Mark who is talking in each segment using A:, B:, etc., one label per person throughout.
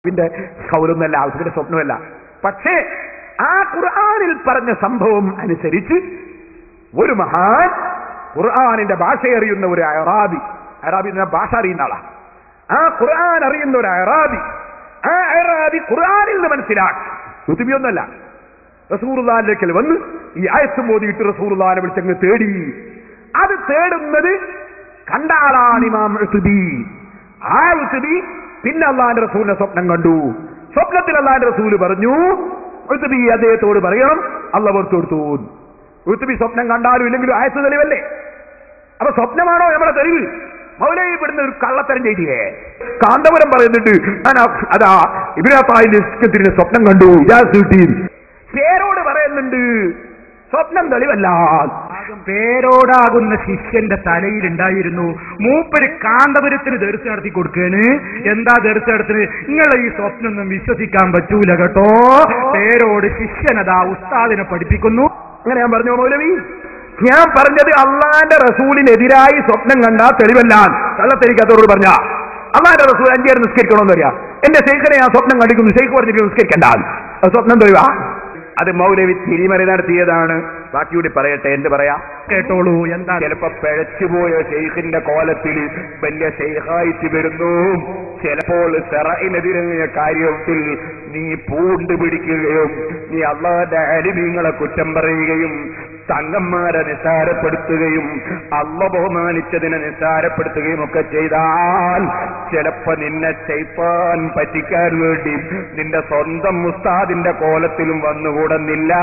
A: പിന്നെ കൗലൊന്നല്ല, ഔസുബിന്റെ സ്വപ്നമല്ല. പക്ഷേ ആ ഖുർആനിൽ പറഞ്ഞ സംഭവം അനുസരിച്ച് ഒരു മഹാൻ ഖുർആനിന്റെ ഭാഷ അറിയുന്ന ഒരു അറാബി എന്ന ഭാഷ അറിയുന്ന ആളാ, ആ ഖുർആൻ അറിയുന്ന ഒരു അറാബി, ആ അറാബി ഖുർആനിൽ നിന്ന് മനസ്സിലാക്കി. ഋതുബിയൊന്നല്ല, റസൂലുള്ളാഹിലേക്ക് വന്ന് ഈ ആയത്ത് മോദിയിട്ട് റസൂലുള്ളാഹിനെ വിളിച്ചങ്ങ് തേടി. അത് തേടുന്നത് കണ്ട ആളാണ് ഇമാം ഉത്ബി. ആ ഉത്ബി പിന്നെ അള്ളാഹിന്റെ റസൂലിനെ സ്വപ്നം കണ്ടു. സ്വപ്നത്തിൽ അള്ളാഹിന്റെ റസൂല് പറഞ്ഞു, ഉത്ബി അദ്ദേഹത്തോട് പറയണം അള്ളാഹ് പുറത്തു കൊടുത്തു. ഉത്ബി സ്വപ്നം കണ്ടാലും ഇല്ലെങ്കിലും ആയത്ത് തെളിവല്ലേ? അപ്പൊ സ്വപ്നമാണോ നമ്മളെ തെളിവ്? മൗലവി പെടുന്ന ഒരു കള്ളത്തരം ചെയ്തില്ലേ? കാന്തപുരം പറയുന്നുണ്ട്, അതാ ഇബ്രാഹിം സ്വപ്നം കണ്ടു, പേരോട് പറയുന്നുണ്ട് സ്വപ്നം തെളിവല്ല. പേരോടാകുന്ന ശിഷ്യന്റെ തലയിലുണ്ടായിരുന്നു. മൂപ്പര് കാന്തപുരത്തിന് ദർശനം നടത്തി കൊടുക്കുകയാണ്. എന്താ ദർശനം നടത്തിന്? നിങ്ങളെ ഈ സ്വപ്നമൊന്നും വിശ്വസിക്കാൻ പറ്റൂല കേട്ടോ. പേരോട് ശിഷ്യനതാ ഉസ്താദിനെ പഠിപ്പിക്കുന്നു. അങ്ങനെ ഞാൻ പറഞ്ഞു മൗലവി, ഞാൻ പറഞ്ഞത് അള്ളാന്റെ റസൂലിനെതിരായി സ്വപ്നം കണ്ടാ തെളിവല്ല. കള്ളത്തെരിക്കാത്തവരോട് പറഞ്ഞ അള്ളാന്റെ റസൂൽ 5 നേരം നിസ്കരിക്കണമെന്ന് പറയാ. എന്റെ ശൈഖിനെ ഞാൻ സ്വപ്നം കണ്ടിരിക്കുന്നു, ശൈഖ് പറഞ്ഞിട്ട് നിസ്കരിക്കണ്ട, സ്വപ്നം തെളിവാ? അത് മൗലവി തിരിമറി നടത്തിയതാണ്. ബാക്കിയൂടി പറയട്ടെ, എന്ത് പറയാ കേട്ടോളൂ. എന്താ? ചിലപ്പോ പിഴച്ചുപോയ ശൈഖിന്റെ കോലത്തിൽ വലിയ ശൈഖായിട്ട് വരുന്നു. ചിലപ്പോൾ ശറഇനെതിരായ കാര്യത്തിൽ നീ പൂണ്ടുപിടിക്കുകയും നീ അള്ളാന്റെ അലിമീങ്ങളെ കുറ്റം പറയുകയും തങ്ങന്മാരെ നിസ്സാരപ്പെടുത്തുകയും അള്ള ബഹുമാനിച്ചതിനെ നിസ്സാരപ്പെടുത്തുകയും ഒക്കെ ചെയ്താൽ ചിലപ്പോ നിന്നെ ശൈത്താൻ പറ്റിക്കാൻ വേണ്ടി നിന്റെ സ്വന്തം ഉസ്താദിന്റെ കോലത്തിലും വന്നുകൂടുന്നില്ല,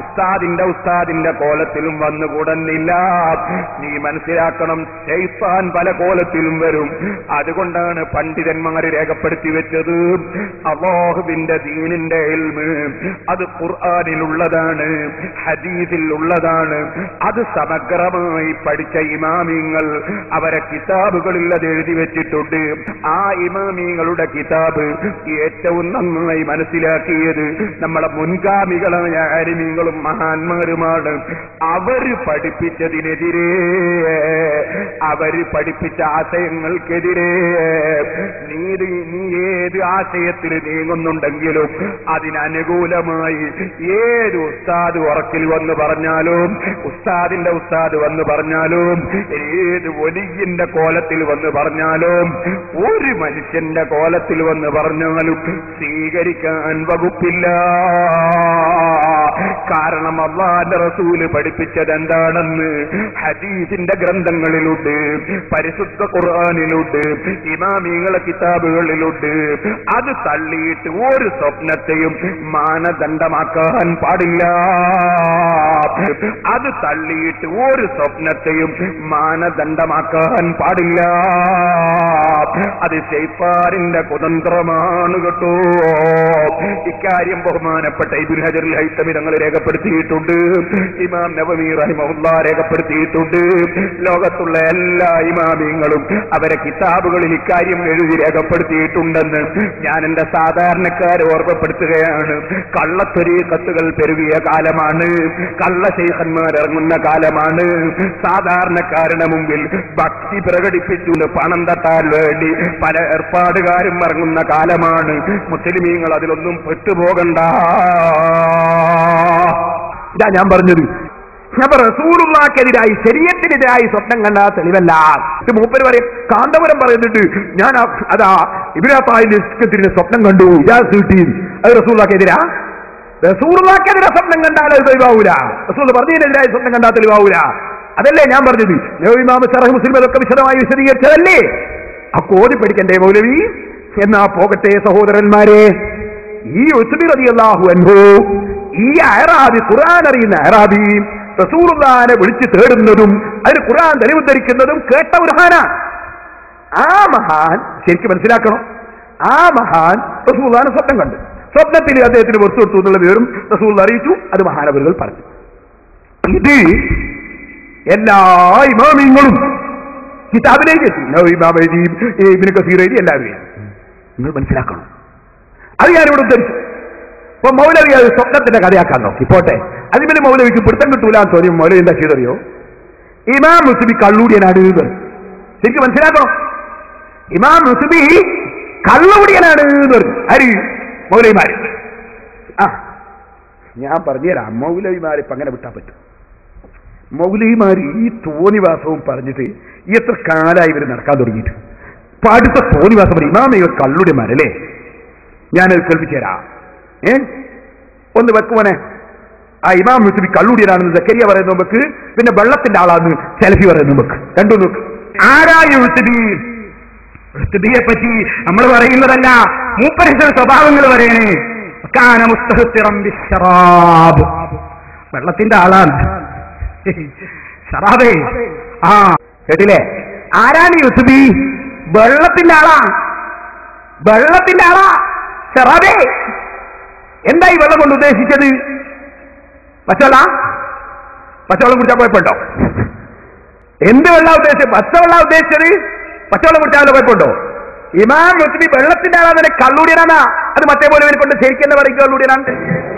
A: ഉസ്താദിന്റെ കോലത്തിലും വന്നുകൂടുന്നില്ല. നീ മനസ്സിലാക്കണം, ശൈത്താൻ പല കോലത്തിലും വരും. അതുകൊണ്ടാണ് പണ്ഡിതന്മാര് രേഖപ്പെടുത്തി വെച്ചത് അല്ലാഹുവിന്റെ ദീനിന്റെ ഇൽമ് അത് ഖുർആനിലുള്ളതാണ്, ഹദീസിൽ ഉള്ളതാണ്. അത് സമഗ്രമായി പഠിച്ച ഇമാമിങ്ങൾ അവരെ കിതാബുകളിൽ അത് എഴുതി വെച്ചിട്ടുണ്ട്. ആ ഇമാമിങ്ങളുടെ കിതാബ് ഏറ്റവും നന്നായി മനസ്സിലാക്കിയത് നമ്മളെ മുൻഗാമികളായ ആലിമീങ്ങളും മഹാന്മാരുമാണ്. അവര് പഠിപ്പിച്ചതിനെതിരെ, അവര് പഠിപ്പിച്ച ആശയങ്ങൾക്കെതിരെ നീ ഏത് ആശയത്തിൽ നീങ്ങുന്നുണ്ടെങ്കിലും അതിനനുകൂലമായി ഏത് ഉസ്താദ് ഉറക്കിൽ വന്ന് പറഞ്ഞാലും, ഉസ്താദിന്റെ ഉസ്താദ് വന്ന് പറഞ്ഞാലും, ഏത് വലിയന്റെ കോലത്തിൽ വന്ന് പറഞ്ഞാലും, ഒരു മനുഷ്യന്റെ കോലത്തിൽ വന്ന് പറഞ്ഞാലും സ്വീകരിക്കാൻ വകുപ്പില്ല. കാരണം അല്ലാഹുവിന്റെ റസൂല് പഠിപ്പിച്ചത് എന്താണെന്ന് ഹദീസിന്റെ ഗ്രന്ഥങ്ങളിലുണ്ട്, പരിശുദ്ധ ഖുർആനിലുണ്ട്, ഇമാമികളെ കിതാബുകളിലുണ്ട്. അത് തള്ളിയിട്ട് ഒരു സ്വപ്നത്തെയും മാനദണ്ഡമാക്കാൻ പാടില്ല. അത് തള്ളിയിട്ട് ഒരു സ്വപ്നത്തെയും മാനദണ്ഡമാക്കാൻ പാടില്ല. അത് ശൈത്താനിന്റെ കുതന്ത്രമാണ് കേട്ടോ. ഇക്കാര്യം ബഹുമാനപ്പെട്ട ഇബ്നു ഹജറുൽ ഹൈതമി തങ്ങൾ രേഖപ്പെടുത്തിയിട്ടുണ്ട്, ഇമാം നവവി റഹിമഹുല്ലാഹ് രേഖപ്പെടുത്തിയിട്ടുണ്ട്. ലോകത്തുള്ള എല്ലാ ഇമാമിങ്ങളും അവരെ കിതാബുകളിൽ ഇക്കാര്യം എഴുതി രേഖപ്പെടുത്തിയിട്ടുണ്ടെന്ന് ഞാൻ എന്റെ സാധാരണക്കാരെ ഓർമ്മപ്പെടുത്തുകയാണ്. കള്ളത്വരീഖത്തുകൾ പെരുകിയ കാലമാണ്, കള്ള ശൈഖന്മാർ ഇറങ്ങുന്ന കാലമാണ്. സാധാരണക്കാരുടെ മുമ്പിൽ ഭക്തി പ്രകടിപ്പിച്ചു പണം തട്ടാൻ വേണ്ടി പല ഏർപ്പാടുകാരും ഇറങ്ങുന്ന കാലമാണ്. മുസ്ലിമീങ്ങൾ അതിലൊന്നും പെട്ടുപോകണ്ട. ഇതാ ഞാൻ പറഞ്ഞത്. റസൂലുള്ളാഹിക്കെതിരായി ശരീഅത്തിനെതിരായി സ്വപ്നം കണ്ട തെളിവല്ല. ഇത് മൂപ്പര് പറയും, കാന്തപുരം പറയുന്നുണ്ട്, ഞാൻ അതാ ഇബ്രാഹിം സ്വപ്നം കണ്ടു, അത് റസൂലുള്ളാഹിക്കെതിരാ? റസൂലുള്ളാഹിക്കെതിരെ സ്വപ്നം കണ്ടാൽ അത് തെളിവാവൂല. റസൂൽ പറഞ്ഞതിനെതിരായി സ്വപ്നം കണ്ടാൽ തെളിവാവൂല. അതല്ലേ ഞാൻ പറഞ്ഞത്. ഇമാം ശറഹ് മുസ്ലിം അതൊക്കെ വിശദമായി വിശദീകരിച്ചതല്ലേ? ആ കോതി പഠിക്കണ്ടേ മൗലവി? എന്നാ പോകട്ടെ സഹോദരന്മാരെ. ഈ ഉസ്ബി റളിയല്ലാഹു അൻഹു, ഈ അഅറാബി, ഖുർആൻ അറിയുന്ന അഅറാബി റസൂലുള്ളാഹിനെ വിളിച്ച് തേടുന്നതും അതിന് ഖുർആൻ തെളിവുദ്ധരിക്കുന്നതും കേട്ട ഒരു മഹാനാണ്. ആ മഹാൻ ശരിക്കും മനസ്സിലാക്കണം, ആ മഹാൻ റസൂലുള്ളാഹിനെ സ്വപ്നം കണ്ടു. സ്വപ്നത്തിൽ അദ്ദേഹത്തിന് പുറത്തു കൊടുത്തു എന്നുള്ള വിവരം റസൂലുള്ളാഹി അറിയിച്ചു. അത് മഹാനവറുകൾ പറഞ്ഞു. ഇത് എല്ലാ ഇമാമിങ്ങളും കിതാബിലേക്ക് എത്തി. ഇബ്നു കസീർ എഴുതി, എല്ലാവരും നിങ്ങൾ മനസ്സിലാക്കണം. അത് ഞാനിവിടെ ഉദ്ധരിച്ചു. അപ്പൊ മൗലവി അത് സ്വപ്നത്തിന്റെ കഥയാക്കാൻ നോക്കി. പോട്ടെ, അതിന് മൗലവിക്ക് പിടുത്തം കിട്ടൂലാന്ന് തോന്നി. മൗലവി എന്താ ചെയ്തറിയോ? ഇമാം മുസ്ബി കള്ളൂടിയനാണ്. ശരിക്കും മനസ്സിലാക്കണം, ഇമാം മുസ്ബി കള്ളുടിയനാണ്. ആര്? മൗലവിമാര്. ആ ഞാൻ പറഞ്ഞുതരാം, മൗലവിമാരെ ഇപ്പൊ അങ്ങനെ വിട്ടാൻ പറ്റും? മൗലവിമാർ ഈ തോന്നിവാസവും പറഞ്ഞിട്ട് എത്ര കാലമായി ഇവർ നടക്കാൻ തുടങ്ങിയിട്ട്. ഇപ്പൊ അടുത്ത തോന്നിവാസം പറയും ഇമാമികൾ കള്ളുടിമാരല്ലേ. ഞാനത് കേൾപ്പിച്ചു തരാം. ഒന്ന് വെക്കുവനെ. ആ ഇമാം യൂസുഫി കള്ളുടിയനാണെന്ന് സക്കരിയ പറയുന്ന നമുക്ക്, പിന്നെ വെള്ളത്തിന്റെ ആളാന്ന് സെലഫി പറയുന്ന നമുക്ക്. രണ്ടു നോക്ക്. ആരാ യൂസുഫി? യൂസുഫിയെ പറ്റി നമ്മൾ പറയുന്നതല്ല, മൂപ്പരുടെ സ്വഭാവങ്ങൾ പറയണേ. വെള്ളത്തിന്റെ ആളാണ്. ഷറാബേ, ആ കേട്ടില്ലേ? ആരാണ് യൂസുഫി? വെള്ളത്തിന്റെ ആളാ. വെള്ളത്തിന്റെ ആളാ ഷറാബേ. എന്തായി വെള്ളം കൊണ്ട് ഉദ്ദേശിച്ചത്? പച്ചവെള്ളം കുടിച്ചാൽ കുഴപ്പമുണ്ടോ? എന്ത് വെള്ളം ഉദ്ദേശിച്ചത്? പച്ചവെള്ളം ഉദ്ദേശിച്ചത്. പച്ചവെള്ളം കുടിച്ചാൽ കുഴപ്പമുണ്ടോ? ഇമാം യൂസുഫി വെള്ളത്തിന്റെ ആളാന്നെ കള്ളുടിയനാ. അത് മറ്റേ പോലെ കൊണ്ട് ശരിക്കും എന്താ പറയും? കള്ളുടിയനാണ്.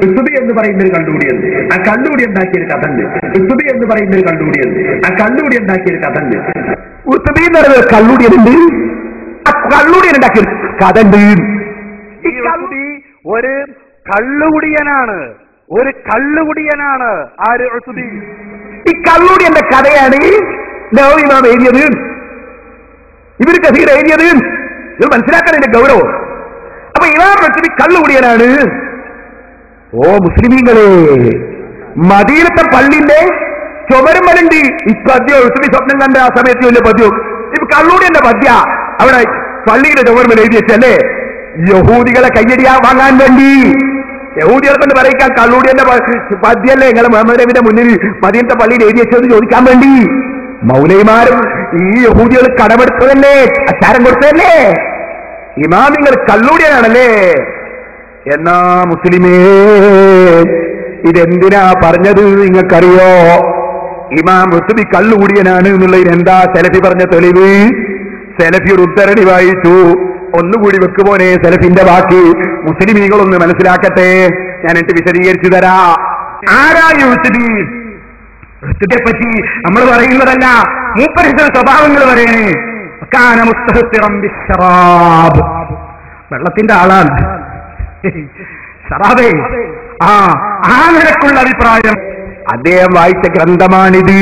A: യൂസുഫി എന്ന് പറയുന്ന ഒരു കള്ളുകൂടിയുണ്ട്. ആ കള്ളുകൂടി ഉണ്ടാക്കിയൊരു കഥ ഉണ്ട്. യൂസുഫി എന്ന് പറയുന്ന ഒരു കള്ളുകൂടിയുണ്ട്. ആ കള്ളുകൂടി ഉണ്ടാക്കിയൊരു കഥ ഉണ്ട്. യൂസുഫി എന്ന് പറയുന്നത് കള്ളുടിയനുണ്ട്. ആ കള്ളുടിയൻ ഉണ്ടാക്കിയൊരു കഥ ഉണ്ട്. ഈ കള്ളുടി ഒരു കള്ളുകുടിയനാണ്. ഒരു കള്ളുകുടിയനാണ്. ആര്? യൂസുഫി. ഈ കള്ളുടിയന്റെ കഥയാണ് നവവി ഇമാം എഴുതിയത്. ഇവര് കസീർ എഴുതിയത്. ഇത് മനസ്സിലാക്കാൻ ഇതിന്റെ ഗൗരവം. അപ്പൊ ഇമാം യൂസുഫി കള്ളുകുടിയനാണ്. ഓ മുസ്ലിമീങ്ങളെ, മദീനത്തെ പള്ളിന്റെ ചുമരുമലുണ്ട് ഈ പദ്യം. യൂസുഫി സ്വപ്നം കണ്ട ആ സമയത്ത് വലിയ പദ്യം. ഇപ്പൊ കള്ളുടിയന്റെ പദ്യ അവിടെ പള്ളിയുടെ ചുമരുമൽ എഴുതി വെച്ചല്ലേ, യഹൂദികളെ കയ്യടിയാ വാങ്ങാൻ വേണ്ടി. യഹൂദികളെ കൊണ്ട് പറയിക്കാൻ കള്ളുടിയന്റെ പദ്യല്ലേ നിങ്ങളെ മുഹമ്മദ് നബിയുടെ മുന്നിൽ മദീനത്തെ പള്ളിയിൽ എഴുതി വെച്ചതെന്ന് ചോദിക്കാൻ വേണ്ടി. മൗലവിമാരും ഈ യഹൂദികൾ കടമെടുത്തതല്ലേ, അച്ചാരം കൊടുത്തതല്ലേ. ഇമാമിങ്ങൾ കള്ളുടിയനാണല്ലേ. എന്നാ മുസ്ലിമേ, ഇതെന്തിനാ പറഞ്ഞത് നിങ്ങൾക്കറിയോ? ഇമാം യൂസുഫി കള്ളുകുടിയനാണ് എന്നുള്ളതിന് എന്താ സെലഫി പറഞ്ഞ തെളിവ്? സെലഫി ഒരു ഉദ്ധരണി വായിച്ചു. ഒന്നുകൂടി വെക്കുപോലെ സെലഫിന്റെ ബാക്കി മുസ്ലിമീകളൊന്ന് മനസ്സിലാക്കട്ടെ. ഞാൻ എന്നിട്ട് വിശദീകരിച്ചു തരാ. ആരാ യൂസുഫി? യൂസുഫിയെ പറ്റി നമ്മൾ പറയുന്നതല്ല, മൂപ്പരുടെ സ്വഭാവങ്ങൾ പറയണേ. വെള്ളത്തിന്റെ ആളാണ്. ഷറാബേ, ആ നിലക്കുള്ള അഭിപ്രായം അദ്ദേഹം വായിച്ച ഗ്രന്ഥമാണിത്.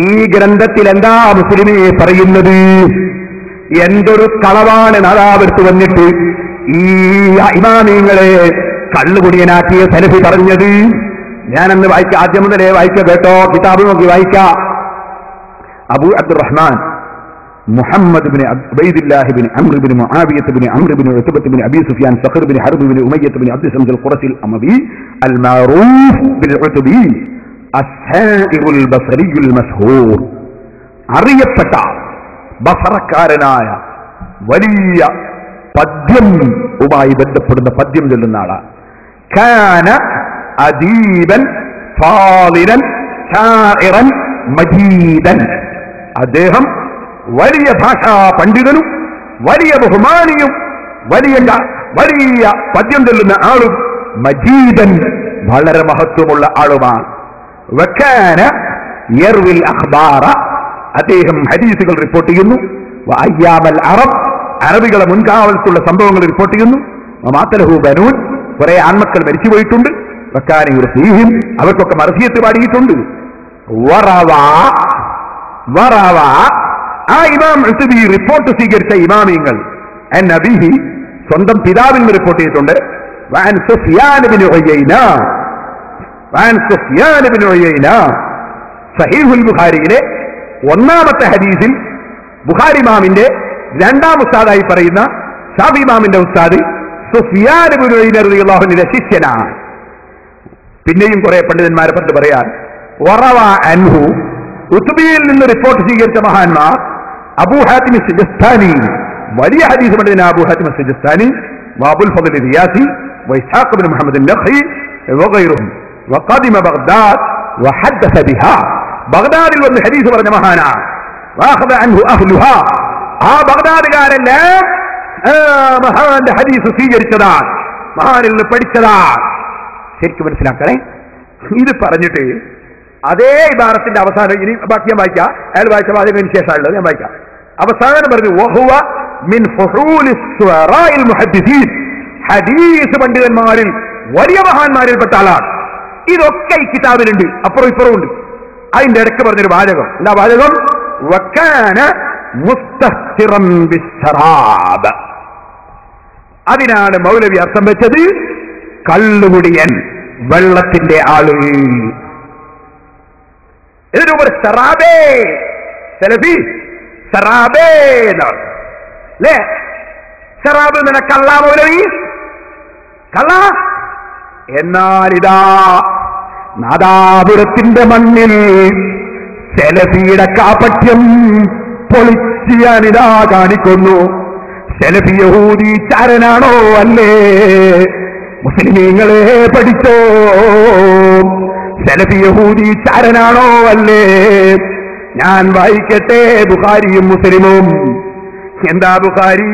A: ഈ ഗ്രന്ഥത്തിൽ എന്താ മുസ്ലിമേ പറയുന്നത്? എന്തൊരു കളവാണ് നാദാവെടുത്ത് വന്നിട്ട് ഈ ഇമാമിങ്ങളെ കള്ളുകുടിയനാക്കിയ സലഫി പറഞ്ഞത്. ഞാനന്ന് വായിക്ക, ആദ്യം മുതലേ വായിക്ക കേട്ടോ, കിതാബ് നോക്കി വായിക്ക. Abu Abdurrahman Muhammad bin Ubaidillah bin Amr bin Muawiyah bin Amr bin Utbah bin Abi Sufyan Sakhr bin Harb bin Umayyah bin Abd Shams അൽ-ഖുറശി അൽ-അമവി അൽ-മഅറൂഫ് ബിൽ ഉത്ബി അസ്സാഇറുൽ ബസരിയുൽ മശ്ഹൂർ. അറിയപ്പെട്ട ബസറക്കാരനായ വലിയ പദ്യവുമായി ബന്ധപ്പെടുന്ന പദ്യം ചൊല്ലുന്ന ആളാണ്. കാന അദീബൻ ഫാളിലൻ ശാഇറൻ മജീദൻ. അദ്ദേഹം വലിയ ഭാഷാ പണ്ഡിതനും വലിയ ബഹുമാനിയും വലിയ പദ്യം ചൊല്ലുന്ന ആളും മജീദൻ വളരെ മഹത്വമുള്ള ആളുമാണ്. വകാന യർവിൽ അഖ്ബാറ. അദ്ദേഹം ഹദീസുകൾ റിപ്പോർട്ട് ചെയ്യുന്നു. വഅയ്യാമൽ അറബ്. അറബികളെ മുൻകാലത്തുള്ള സംഭവങ്ങൾ റിപ്പോർട്ട് ചെയ്യുന്നു. വമാതലഹു ബനൂൻ. കുറെ ആൺമക്കൾ മരിച്ചുപോയിട്ടുണ്ട്. വകാന യുർസീഹിം. അവർക്കൊക്കെ മർസിയത്ത് പാടിയിട്ടുണ്ട്. വറവ. ആ ഇമാം യൂസുഫി റിപ്പോർട്ട് സ്വീകരിച്ച ഇമാമിങ്ങൾ നബിഹി സ്വന്തം പിതാവിൽ നിന്ന് റിപ്പോർട്ട് ചെയ്തിട്ടുണ്ട്. വഅൻ സുഫ്യാൻ ബിൻ ഉയൈന. സഹീഹുൽ ബുഖാരിയിലെ ഒന്നാമത്തെ ഹദീസിൽ ബുഖാരി ഇമാമിന്റെ രണ്ടാം ഉസ്താദായി പറയുന്ന ഷാഫി ഇമാമിന്റെ ഉസ്താദ് സുഫ്യാൻ ബിൻ ഉയൈന റളിയല്ലാഹു അൻഹുവിന്റെ ശിഷ്യനാണ്. പിന്നെയും കുറെ പണ്ഡിതന്മാരെ പറ്റി പറയാൻ. വറവ അൻഹു. ഉത്ബിയിൽ നിന്ന് റിപ്പോർട്ട് സ്വീകരിച്ച മഹാന്മാർ അബൂ ഹാത്തിം സിജിസ്താനി, വലിയ ഹദീസ് പണ്ഡിതൻ അബൂ ഹാത്തിം സിജിസ്താനി, വഅബുൽ ഫദ്ൽ റിയാസി, വഇസ്ഹാഖ് ബിൻ മുഹമ്മദ് അൻ-നഖി വഗൈറുഹും. വഖദിമ ബഗ്ദാദ് വഹദ്ദസ ബിഹാ. ബഗ്ദാദിൽ വന്ന് ഹദീസ് പറഞ്ഞ മഹാനാണ്. വഅഖദ അൻഹു അഹ്ലുഹാ. ആ ബഗ്ദാദുകാരെല്ലാം മഹാന്റെ ഹദീസ് സ്വീകരിച്ചതാണ്, മഹാനിൽ നിന്ന് പഠിച്ചതാണ്. ശരിക്കും മനസ്സിലാക്കണേ. ഇത് പറഞ്ഞിട്ട് അതേ ഇബാറത്തിന്റെ അവസാനം ഇനി ബാക്കി ഞാൻ വായിക്കാം. അയാൾ വായിച്ച വാചകത്തിന് ശേഷമുള്ളത് ഞാൻ വായിക്കാം. അവസാനം പറഞ്ഞു വഹുവ മിൻ ഫുഹൂലി ശുഅറാഇൽ മുഹദ്ദിസീൻ, ഹദീസ് പണ്ഡിതന്മാരിൽ വലിയ മഹാന്മാരിൽപ്പെട്ട ആളാണ്. ഇതൊക്കെ ഈ കിതാബിലുണ്ട്, അപ്പുറം ഇപ്പുറം ഉണ്ട്. അതിന്റെ ഇടയ്ക്ക് പറഞ്ഞൊരു വാചകം, എന്താ വാചകം? വക്കാന മുസ്തഹ്തിറൻ ബിശ്ശറാബ്. അതിനാണ് മൗലവി അർത്ഥം വെച്ചത് കള്ളുകുടിയൻ, വെള്ളത്തിന്റെ ആള്. ഇതിനു മുമ്പ് ശറാബേ, സലഫി ശറാബേ എന്നാണ് അല്ലേ? ശറാബ് എന്ന കള്ള മൗലവി, കള്ള. എന്നാൽ ഇതാ നാദാപുരത്തിന്റെ മണ്ണിൽ സലഫിയുടെ കാപട്യം പൊളിച്ച് ഞാനിതാ കാണിക്കുന്നു. സലഫി യഹൂദി ചാരനാണോ? അല്ലേ? മുസ്ലിമീങ്ങളെ പഠിച്ചോ, സലഫി യഹൂദി ചാരനാണോ? അല്ലേ? ഞാൻ വായിക്കട്ടെ ബുഖാരിയും മുസ്ലിമും. എന്താ ബുഖാരി?